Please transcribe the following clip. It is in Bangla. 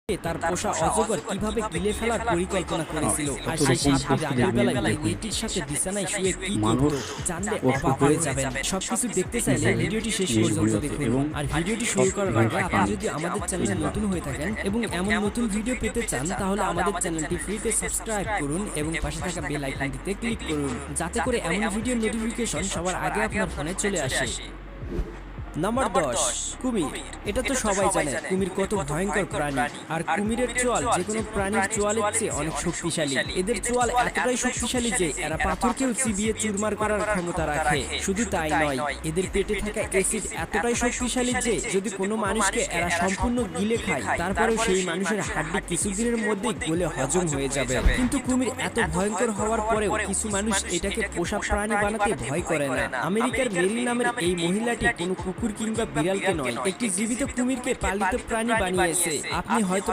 তার পোষা অজগর কিভাবে গিলে ফেলার পরিকল্পনা করেছিল, আর সেই সাপটি রাতের বেলায় মেয়েটির সাথে বিছানায় শুয়ে কি করত জানলে অবাক হয়ে যাবেন। সবকিছু দেখতে চাইলে ভিডিওটি শেষ পর্যন্ত দেখুন। আর ভিডিওটি শুরু করার আগে আপনি যদি আমাদের চ্যানেলে নতুন হয়ে থাকেন এবং এমন নতুন ভিডিও পেতে চান, তাহলে আমাদের চ্যানেলটি ফ্রিতে সাবস্ক্রাইব করুন এবং পাশে থাকা বেল আইকনটিতে ক্লিক করুন, যাতে করে এমন ভিডিওর নোটিফিকেশন সবার আগে আপনার ফোনে চলে আসে। নাম্বার 10, কুমির। এটা তো সবাই জানে কুমির কত ভয়ঙ্কর প্রাণী, আর কুমিরের চোয়াল যে কোনো প্রাণীর চোয়ালের চেয়ে অনেক শক্তিশালী। এদের চোয়াল এতটাই শক্তিশালী যে এরা পাথরকেও চিবিয়ে চুরমার করার ক্ষমতা রাখে। শুধু তাই নয়, এদের পেটে থাকা অ্যাসিড এতটাই শক্তিশালী যে যদি কোনো মানুষকে এরা সম্পূর্ণ গিলে খায়, তারপরেও সেই মানুষের হাড্ডি কিছুদিনের মধ্যেই গলে হজম হয়ে যাবে। কিন্তু কুমির এত ভয়ঙ্কর হওয়ার পরেও কিছু মানুষ এটাকে পোষা প্রাণী বানাতে ভয় করে না। আমেরিকার মেরি নামের এই মহিলাটি কোনো কুকুর কিংবা বিড়ালকে নয়, একটি জীবিত কুমিরকে পালিত প্রাণী বানিয়েছে। আপনি হয়তো